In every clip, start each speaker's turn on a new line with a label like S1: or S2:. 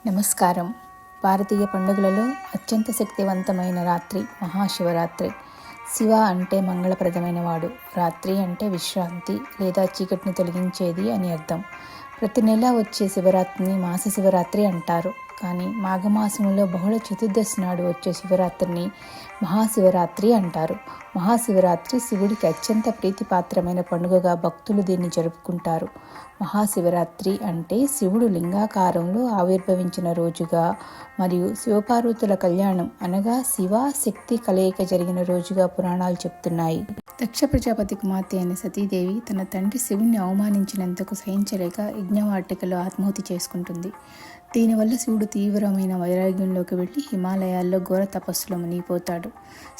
S1: నమస్కారం. భారతీయ పండుగలలో అత్యంత శక్తివంతమైన రాత్రి మహాశివరాత్రి. శివ అంటే మంగళప్రదమైన వాడు, రాత్రి అంటే విశ్రాంతి లేదా చీకటిని తొలగించేది అని అర్థం. ప్రతి నెల వచ్చే శివరాత్రిని మాస శివరాత్రి అంటారు. కానీ మాఘమాసంలో బహుళ చతుర్దశి నాడు వచ్చే శివరాత్రిని మహాశివరాత్రి అంటారు. మహాశివరాత్రి శివుడికి అత్యంత ప్రీతిపాత్రమైన పండుగగా భక్తులు దీన్ని జరుపుకుంటారు. మహాశివరాత్రి అంటే శివుడు లింగాకారంలో ఆవిర్భవించిన రోజుగా మరియు శివపార్వతుల కళ్యాణం అనగా శివ శక్తి కలయిక జరిగిన రోజుగా పురాణాలు చెప్తున్నాయి. దక్ష ప్రజాపతి కుమార్తె అయిన సతీదేవి తన తండ్రి శివుణ్ణి అవమానించినందుకు సహించలేక యజ్ఞవాటికలో ఆత్మాహుతి చేసుకుంటుంది. దీనివల్ల శివుడు తీవ్రమైన వైరాగ్యంలోకి వెళ్ళి హిమాలయాల్లో ఘోర తపస్సులో మునిగిపోతాడు.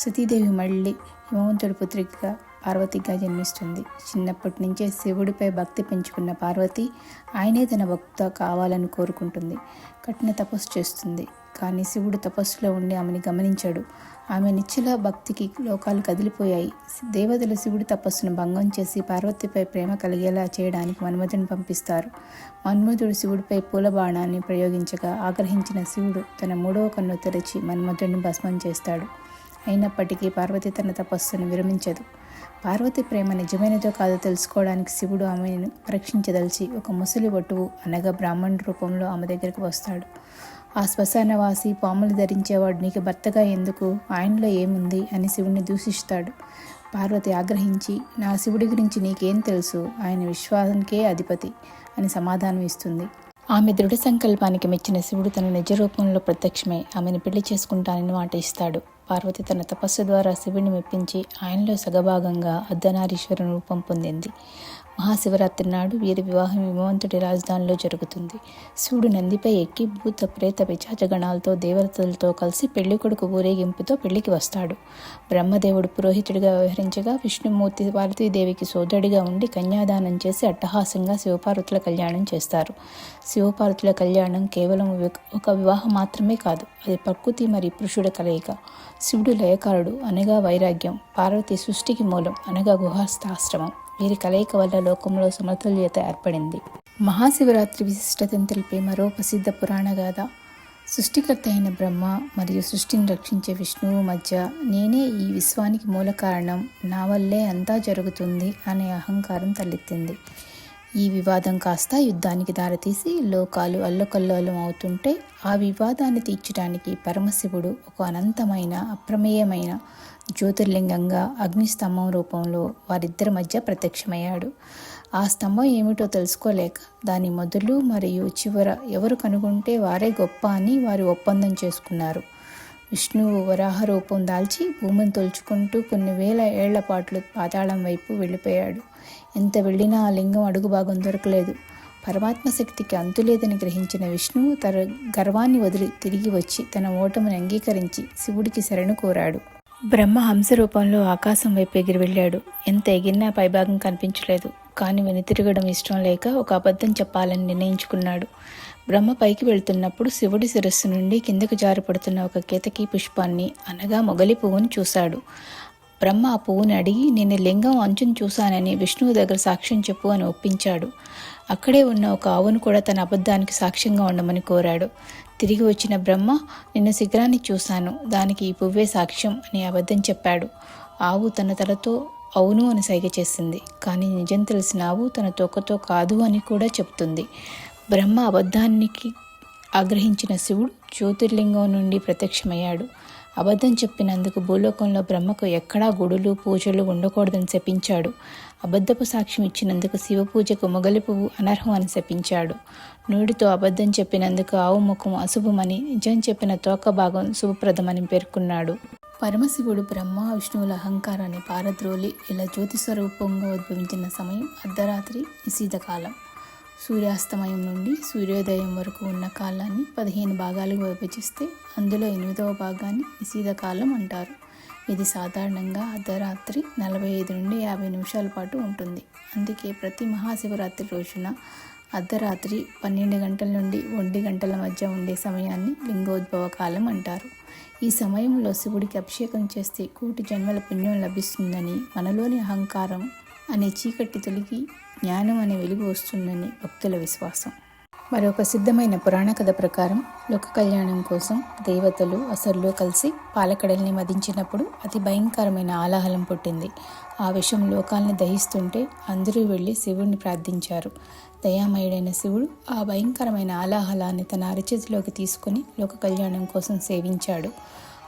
S1: సతీదేవి మళ్ళీ హిమవంతుడి పుత్రికగా పార్వతిగా జన్మిస్తుంది. చిన్నప్పటి నుంచే శివుడిపై భక్తి పెంచుకున్న పార్వతి ఆయనే తన భక్త కావాలని కోరుకుంటుంది. కఠిన తపస్సు చేస్తుంది. కానీ శివుడు తపస్సులో ఉండి ఆమెని గమనించాడు. ఆమె నిశ్చల భక్తికి లోకాలు కదిలిపోయాయి. దేవతలు శివుడి తపస్సును భంగం చేసి పార్వతిపై ప్రేమ కలిగేలా చేయడానికి మన్మధుడిని పంపిస్తారు. మన్మధుడు శివుడిపై పూల బాణాన్ని ప్రయోగించగా ఆగ్రహించిన శివుడు తన మూడవ కన్ను తెరిచి మన్మధుడిని భస్మం చేస్తాడు. అయినప్పటికీ పార్వతి తన తపస్సును విరమించదు. పార్వతి ప్రేమ నిజమైనదో కాదో తెలుసుకోవడానికి శివుడు ఆమెను పరీక్షించదలిచి ఒక ముసలి వటువు అనగా బ్రాహ్మణుడి రూపంలో ఆమె దగ్గరికి వస్తాడు. ఆ శ్మశానవాసి పాములు ధరించేవాడు నీకు భర్తగా ఎందుకు, ఆయనలో ఏముంది అని శివుడిని దూషిస్తాడు. పార్వతి ఆగ్రహించి నా శివుడి గురించి నీకేం తెలుసు, ఆయన విశ్వానికే అధిపతి అని సమాధానం ఇస్తుంది. ఆమె దృఢ సంకల్పానికి మెచ్చిన శివుడు తన నిజ రూపంలో ప్రత్యక్షమై ఆమెను పెళ్లి చేసుకుంటానని మాట ఇస్తాడు. పార్వతి తన తపస్సు ద్వారా శివుడిని మెప్పించి ఆయనలో సగభాగంగా అర్ధనారీశ్వరుని రూపం పొందింది. మహాశివరాత్రి నాడు వీరి వివాహం హిమవంతుడి రాజధానిలో జరుగుతుంది. శివుడు నందిపై ఎక్కి భూత ప్రేత పిశాచ గణాలతో దేవతలతో కలిసి పెళ్లి కొడుకు ఊరేగింపుతో పెళ్లికి వస్తాడు. బ్రహ్మదేవుడు పురోహితుడిగా వ్యవహరించగా విష్ణుమూర్తి పార్వతీదేవికి సోదరుడిగా ఉండి కన్యాదానం చేసి అట్టహాసంగా శివపార్వతుల కళ్యాణం చేస్తారు. శివపార్వతుల కళ్యాణం కేవలం ఒక వివాహం మాత్రమే కాదు, అది ప్రకృతి మరియు పురుషుడి కలయిక. శివుడు లయకారుడు అనగా వైరాగ్యం, పార్వతి సృష్టికి మూలం అనగా గుహస్థాశ్రమం. వీరి కలయిక వల్ల లోకంలో సమతుల్యత ఏర్పడింది. మహాశివరాత్రి విశిష్టతను తెలిపే మరో ప్రసిద్ధ పురాణ గాథ. సృష్టికర్త అయిన బ్రహ్మ మరియు సృష్టిని రక్షించే విష్ణువు మధ్య నేనే ఈ విశ్వానికి మూల కారణం, నా వల్లే అంతా జరుగుతుంది అనే అహంకారం తలెత్తింది. ఈ వివాదం కాస్త యుద్ధానికి దారితీసి లోకాలు అల్లకల్లోలం అవుతుంటే ఆ వివాదాన్ని తీర్చడానికి పరమశివుడు ఒక అనంతమైన అప్రమేయమైన జ్యోతిర్లింగంగా అగ్నిస్తంభం రూపంలో వారిద్దరి మధ్య ప్రత్యక్షమయ్యాడు. ఆ స్తంభం ఏమిటో తెలుసుకోలేక దాని మొదలు మరియు చివర ఎవరు కనుగొంటే వారే గొప్ప అని వారు ఒప్పందం చేసుకున్నారు. విష్ణువు వరాహ రూపం దాల్చి భూమిని తొలుచుకుంటూ కొన్ని వేల ఏళ్ల పాటు పాతాళం వైపు వెళ్ళిపోయాడు. ఎంత వెళ్ళినా ఆ లింగం అడుగు భాగం దొరకలేదు. పరమాత్మ శక్తికి అంతులేదని గ్రహించిన విష్ణువు తన గర్వాన్ని వదిలి తిరిగి వచ్చి తన ఓటమిని అంగీకరించి శివుడికి శరణు కోరాడు. బ్రహ్మ హంస రూపంలో ఆకాశం వైపు ఎగిరి వెళ్ళాడు. ఎంత ఎగిరినా పైభాగం కనిపించలేదు. కానీ వెనుతిరగడం ఇష్టం లేక ఒక అబద్ధం చెప్పాలని నిర్ణయించుకున్నాడు. బ్రహ్మ పైకి వెళ్తున్నప్పుడు శివుడి శిరస్సు నుండి కిందకు జారిపడుతున్న ఒక కేతకీ పుష్పాన్ని అనగా మొగలి పువ్వును చూశాడు. బ్రహ్మ ఆ పువ్వుని అడిగి నేను లింగం అంచును చూశానని విష్ణువు దగ్గర సాక్ష్యం చెప్పు అని ఒప్పించాడు. అక్కడే ఉన్న ఒక ఆవును కూడా తన అబద్ధానికి సాక్ష్యంగా ఉండమని కోరాడు. తిరిగి వచ్చిన బ్రహ్మ నిన్న శిఖరాన్ని చూశాను, దానికి ఈ పువ్వే సాక్ష్యం అని అబద్ధం చెప్పాడు. ఆవు తన తలతో అవును అని సైగ చేసింది. కానీ నిజం తెలిసిన ఆవు తన తోకతో కాదు అని కూడా చెప్తుంది. బ్రహ్మ అబద్ధానికి ఆగ్రహించిన శివుడు జ్యోతిర్లింగం నుండి ప్రత్యక్షమయ్యాడు. అబద్ధం చెప్పినందుకు భూలోకంలో బ్రహ్మకు ఎక్కడా గుడులు పూజలు ఉండకూడదని శపించాడు. అబద్ధపు సాక్ష్యం ఇచ్చినందుకు శివ పూజకు మొగలి పువ్వు అనర్హం అని శపించాడు. నూడితో అబద్ధం చెప్పినందుకు ఆవు ముఖం అశుభమని, నిజం చెప్పిన తోక భాగం శుభప్రదమని పేర్కొన్నాడు. పరమశివుడు బ్రహ్మ విష్ణువుల అహంకారాన్ని పారద్రోలి ఇలా జ్యోతి స్వరూపంగా ఉద్భవించిన సమయం అర్ధరాత్రి నిశీధకాలం. సూర్యాస్తమయం నుండి సూర్యోదయం వరకు ఉన్న కాలాన్ని 15 భాగాలుగా విభజిస్తే అందులో 8వ భాగాన్ని నిశీధకాలం అంటారు. ఇది సాధారణంగా అర్ధరాత్రి 45 నుండి 50 నిమిషాల పాటు ఉంటుంది. అందుకే ప్రతి మహాశివరాత్రి రోజున అర్ధరాత్రి 12 గంటల నుండి 1 గంటల మధ్య ఉండే సమయాన్ని లింగోద్భవ కాలం అంటారు. ఈ సమయంలో శివుడికి అభిషేకం చేస్తే కోటి జన్మల పుణ్యం లభిస్తుందని, మనలోని అహంకారం అనే చీకటి తొలగి జ్ఞానం అనే వెలుగు వస్తుందని భక్తుల విశ్వాసం. మరో ప్రసిద్ధమైన పురాణ కథ ప్రకారం లోక కళ్యాణం కోసం దేవతలు అసురులు కలిసి పాలకడల్ని మదించినప్పుడు అతి భయంకరమైన ఆలాహలం పుట్టింది. ఆ విషయం లోకాల్ని దహిస్తుంటే అందరూ వెళ్ళి శివుడిని ప్రార్థించారు. దయామయుడైన శివుడు ఆ భయంకరమైన ఆలాహలాన్ని తన అరచేతిలోకి తీసుకుని లోక కళ్యాణం కోసం సేవించాడు.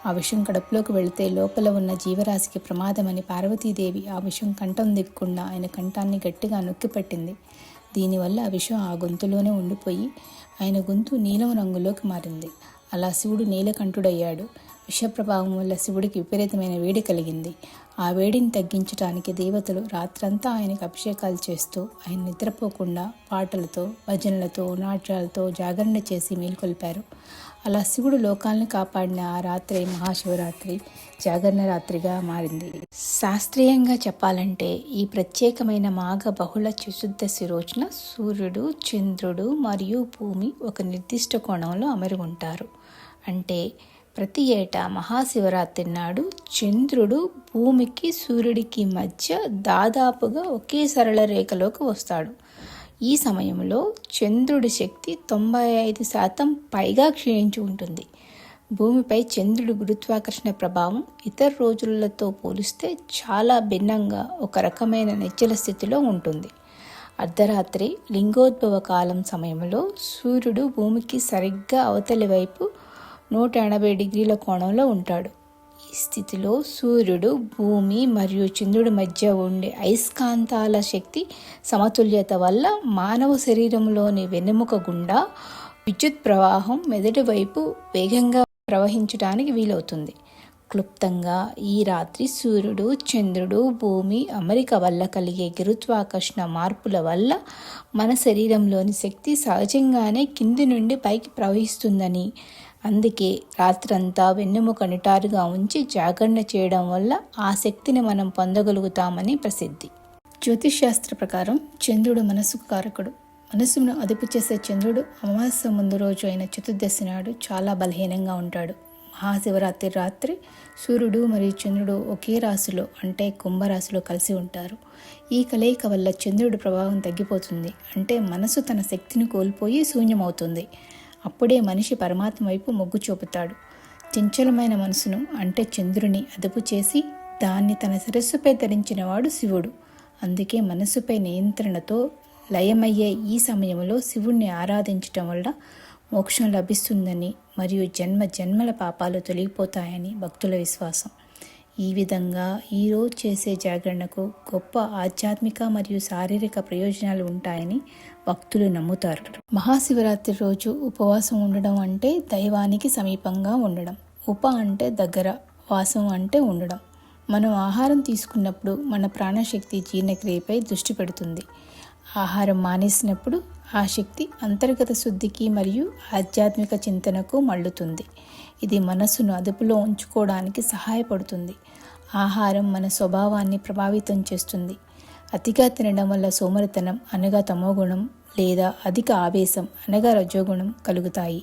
S1: ఆ విషయం కడుపులోకి వెళితే లోపల ఉన్న జీవరాశికి ప్రమాదమని పార్వతీదేవి ఆ విషయం కంఠం దిక్కకుండా ఆయన కంఠాన్ని గట్టిగా నొక్కిపట్టింది. దీనివల్ల ఆ విషయం ఆ గొంతులోనే ఉండిపోయి ఆయన గొంతు నీలం రంగులోకి మారింది. అలా శివుడు నీలకంఠుడయ్యాడు. విషప్రభావం వల్ల శివుడికి విపరీతమైన వేడి కలిగింది. ఆ వేడిని తగ్గించడానికి దేవతలు రాత్రంతా ఆయనకు అభిషేకాలు చేస్తూ ఆయన నిద్రపోకుండా పాటలతో, భజనలతో, నాట్యాలతో జాగరణ చేసి మేల్కొల్పారు. అలా శివుడు లోకాలను కాపాడిన ఆ రాత్రి మహాశివరాత్రి జాగరణ రాత్రిగా మారింది. శాస్త్రీయంగా చెప్పాలంటే ఈ ప్రత్యేకమైన మాఘ బహుళ చతుర్దశి రోజున సూర్యుడు, చంద్రుడు మరియు భూమి ఒక నిర్దిష్ట కోణంలో అమరి ఉంటారు. అంటే ప్రతి ఏటా మహాశివరాత్రి నాడు చంద్రుడు భూమికి సూర్యుడికి మధ్య దాదాపుగా ఒకే సరళ రేఖలోకి వస్తాడు. ఈ సమయంలో చంద్రుడి శక్తి 95% పైగా క్షీణించి ఉంటుంది. భూమిపై చంద్రుడి గురుత్వాకర్షణ ప్రభావం ఇతర రోజులతో పోలిస్తే చాలా భిన్నంగా ఒక రకమైన నిశ్చల స్థితిలో ఉంటుంది. అర్ధరాత్రి లింగోద్భవ కాలం సమయంలో సూర్యుడు భూమికి సరిగ్గా అవతలి వైపు 180 డిగ్రీల కోణంలో ఉంటాడు. ఈ స్థితిలో సూర్యుడు, భూమి మరియు చంద్రుడి మధ్య ఉండే అయస్కాంతాల శక్తి సమతుల్యత వల్ల మానవ శరీరంలోని వెన్నెముక గుండా విద్యుత్ ప్రవాహం మెదడు వైపు వేగంగా ప్రవహించడానికి వీలవుతుంది. క్లుప్తంగా ఈ రాత్రి సూర్యుడు, చంద్రుడు, భూమి అమరిక వల్ల కలిగే గురుత్వాకర్షణ మార్పుల వల్ల మన శరీరంలోని శక్తి సహజంగానే కింది నుండి పైకి ప్రవహిస్తుందని, అందుకే రాత్రంతా వెన్నెముక నిటారుగా ఉంచి జాగరణ చేయడం వల్ల ఆ శక్తిని మనం పొందగలుగుతామని ప్రసిద్ధి. జ్యోతిష్శాస్త్ర ప్రకారం చంద్రుడు మనస్సుకు కారకుడు. మనస్సును అదుపు చేసే చంద్రుడు అమావాస్య ముందు రోజు అయిన చతుర్దశి నాడు చాలా బలహీనంగా ఉంటాడు. మహాశివరాత్రి రాత్రి సూర్యుడు మరియు చంద్రుడు ఒకే రాశిలో అంటే కుంభరాశిలో కలిసి ఉంటారు. ఈ కలయిక వల్ల చంద్రుడి ప్రభావం తగ్గిపోతుంది. అంటే మనసు తన శక్తిని కోల్పోయి శూన్యమవుతుంది. అప్పుడే మనిషి పరమాత్మ వైపు మొగ్గు చూపుతాడు. చంచలమైన మనసును అంటే చంద్రుని అదుపు చేసి దాన్ని తన శిరస్సుపై ధరించిన వాడు శివుడు. అందుకే మనస్సుపై నియంత్రణతో లయమయ్యే ఈ సమయంలో శివుణ్ణి ఆరాధించటం వల్ల మోక్షం లభిస్తుందని మరియు జన్మల పాపాలు తొలగిపోతాయని భక్తుల విశ్వాసం. ఈ విధంగా ఈరోజు చేసే జాగరణకు గొప్ప ఆధ్యాత్మిక మరియు శారీరక ప్రయోజనాలు ఉంటాయని భక్తులు నమ్ముతారు. మహాశివరాత్రి రోజు ఉపవాసం ఉండడం అంటే దైవానికి సమీపంగా ఉండడం. అంటే దగ్గర, వాసం అంటే ఉండడం. మనం ఆహారం తీసుకున్నప్పుడు మన ప్రాణశక్తి జీర్ణక్రియపై దృష్టి పెడుతుంది. ఆహారం మానేసినప్పుడు ఆ శక్తి అంతర్గత శుద్ధికి మరియు ఆధ్యాత్మిక చింతనకు మళ్ళుతుంది. ఇది మనస్సును అదుపులో ఉంచుకోవడానికి సహాయపడుతుంది. ఆహారం మన స్వభావాన్ని ప్రభావితం చేస్తుంది. అతిగా తినడం వల్ల సోమరితనం అనగా తమోగుణం లేదా అధిక ఆవేశం అనగా రజోగుణం కలుగుతాయి.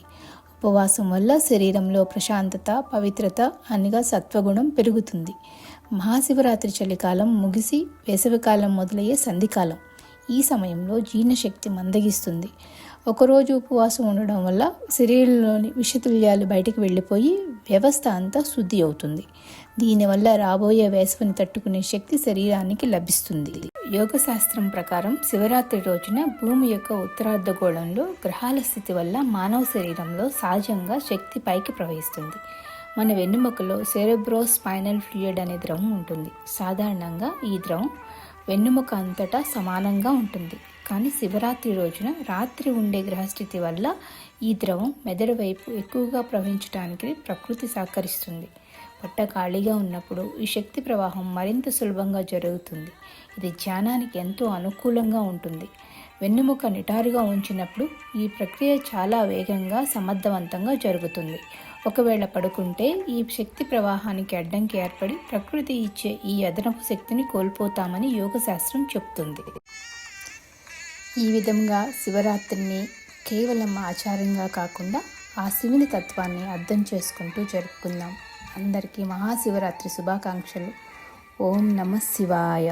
S1: ఉపవాసం వల్ల శరీరంలో ప్రశాంతత, పవిత్రత అనగా సత్వగుణం పెరుగుతుంది. మహాశివరాత్రి చలికాలం ముగిసి వేసవికాలం మొదలయ్యే సంధికాలం. ఈ సమయంలో జీర్ణశక్తి మందగిస్తుంది. ఒకరోజు ఉపవాసం ఉండడం వల్ల శరీరంలోని విషతుల్యాలు బయటకు వెళ్ళిపోయి వ్యవస్థ అంతా శుద్ధి అవుతుంది. దీనివల్ల రాబోయే వేసవిని తట్టుకునే శక్తి శరీరానికి లభిస్తుంది. యోగశాస్త్రం ప్రకారం శివరాత్రి రోజున భూమి యొక్క ఉత్తరార్ధగోళంలో గ్రహాల స్థితి వల్ల మానవ శరీరంలో సహజంగా శక్తి పైకి ప్రవహిస్తుంది. మన వెన్నెముకలో సెరెబ్రోస్పైనల్ ఫ్లూయిడ్ అనే ద్రవం ఉంటుంది. సాధారణంగా ఈ ద్రవం వెన్నెముక అంతటా సమానంగా ఉంటుంది. కానీ శివరాత్రి రోజున రాత్రి ఉండే గ్రహస్థితి వల్ల ఈ ద్రవం మెదడు వైపు ఎక్కువగా ప్రవహించడానికి ప్రకృతి సహకరిస్తుంది. పొట్ట ఖాళీగా ఉన్నప్పుడు ఈ శక్తి ప్రవాహం మరింత సులభంగా జరుగుతుంది. ఇది ధ్యానానికి ఎంతో అనుకూలంగా ఉంటుంది. వెన్నెముక నిటారుగా ఉంచినప్పుడు ఈ ప్రక్రియ చాలా వేగంగా సమర్థవంతంగా జరుగుతుంది. ఒకవేళ పడుకుంటే ఈ శక్తి ప్రవాహానికి అడ్డంకి ఏర్పడి ప్రకృతి ఇచ్చే ఈ అదనపు శక్తిని కోల్పోతామని యోగశాస్త్రం చెప్తుంది. ఈ విధంగా శివరాత్రిని కేవలం ఆచారంగా కాకుండా ఆ శివుని తత్వాన్ని అర్థం చేసుకుంటూ జరుపుకుందాం. అందరికీ మహాశివరాత్రి శుభాకాంక్షలు. ఓం నమః శివాయ.